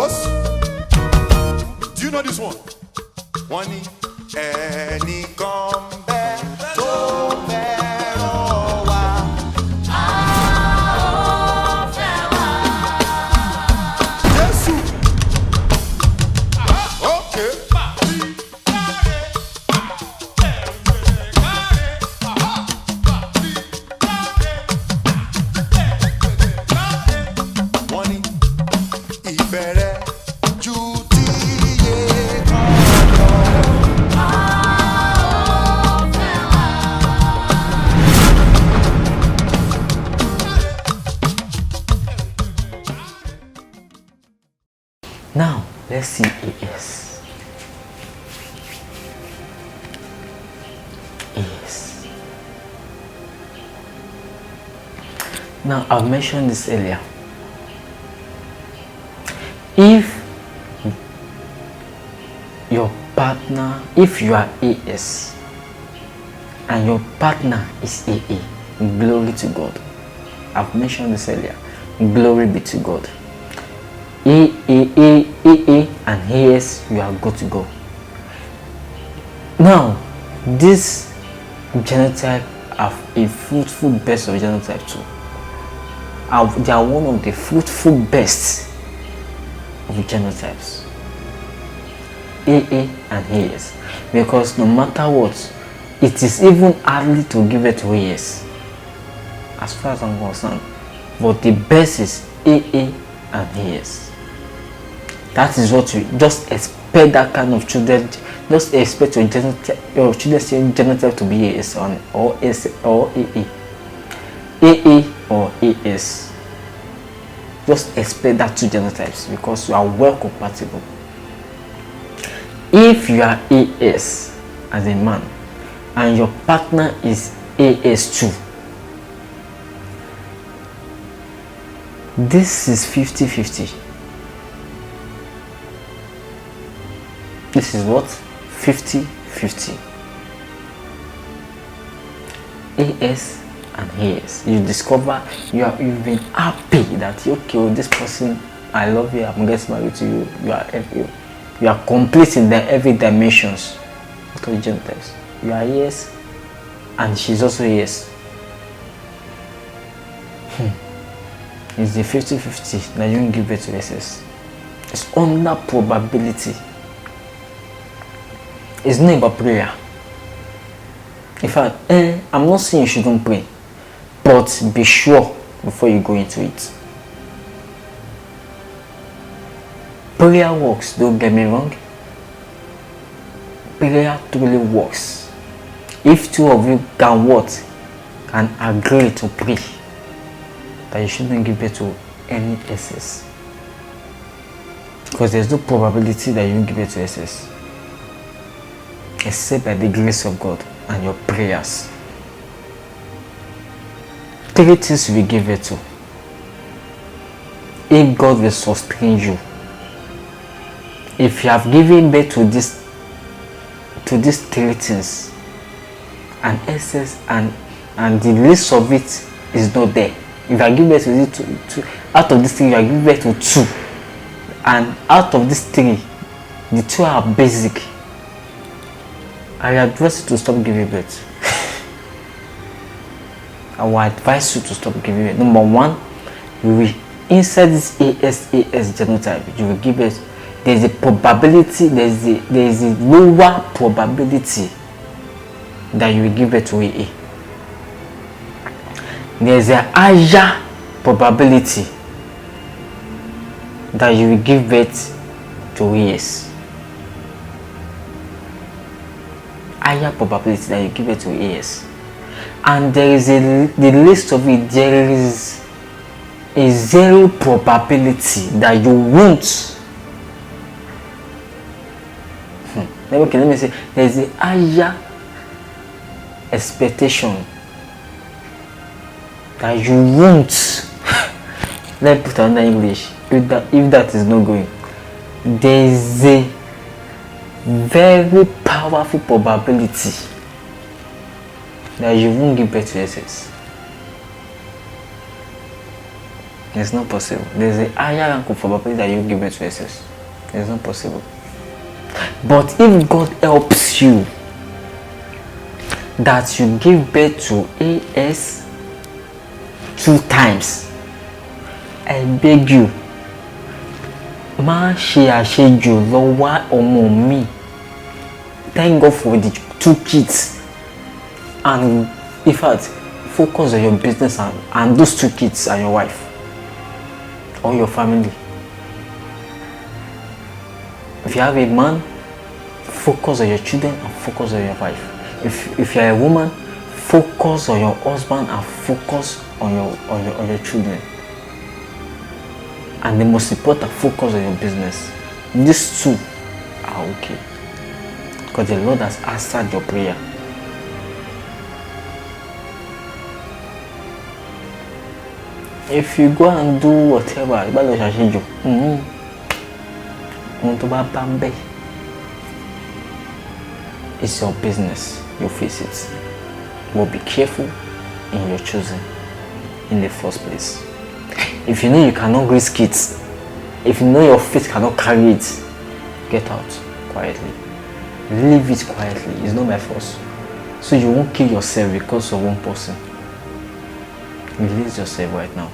Boss, do you know this one? One any come back to Now, let's see AS. AS. Now, I've mentioned this earlier. If your partner, if you are AS and your partner is AA, glory to God. I've mentioned this earlier. Glory be to God. AA and AS, you are good to go. Now, this genotype have a fruitful best of genotype 2. They are one of the fruitful best of genotypes. AA and AS, because no matter what, it is even early to give it to AS, as far as I'm concerned. But the best is AA and AS. That is what you just expect that kind of children. Just expect your children's genotype to be AS or S or AA. AA or AS. Just expect that two genotypes because you are well compatible. If you are AS as a man and your partner is AS2, this is 50-50. This is what? 50-50. AS and AS. You discover you are even happy that okay, well, this person, I love you, I'm getting married to you. You are complete in every dimensions. What are the genotypes? You are AS and she's also AS. It's the 50-50 that you won't give birth to SS. It's under probability. It's not about prayer. In fact, I'm not saying you shouldn't pray, but be sure before you go into it. Prayer works, don't get me wrong. Prayer truly works. If two of you can agree to pray, that you shouldn't give birth to any SS. Because there's no probability that you will give birth to SS. Except by the grace of God and your prayers. 3 things we give it to. If God will sustain you. If you have given birth to these 3 things, and SS and the list of it is not there. If I give birth to it, out of these 3, you are giving birth to 2, and out of these 3, the 2 are basic. I advise you to stop giving birth. I will advise you to stop giving birth. Number 1, you will inside this AS genotype, you will give birth. There is a probability, there is a lower probability that you will give birth to AA. There is a higher probability that you will give birth to AS. Higher probability that you give it to AS, and there is the list of it. There is a 0 probability that you won't. Let me say there is a higher expectation that you won't. Let me put another English. If that is not going, there is a very powerful probability that you won't give birth to SS. It's not possible. There's a higher rank of probability that you give birth to SS. It's not possible. But if God helps you that you give birth to AS 2 times, I beg you, má ṣe àṣejù lọ wá ọmọ mi. Thank God for the 2 kids, and in fact focus on your business and those 2 kids and your wife or your family. If you have a man, focus on your children and focus on your wife. If you're a woman, focus on your husband and focus on your children. And the most important, focus on your business. These 2 are okay, because the Lord has answered your prayer. If you go and do whatever, it's your business. You face it. But be careful in your choosing in the first place. If you know you cannot risk it, if you know your faith cannot carry it, get out quietly. Leave it quietly. It's not by force. So you won't kill yourself because of one person. Release yourself right now.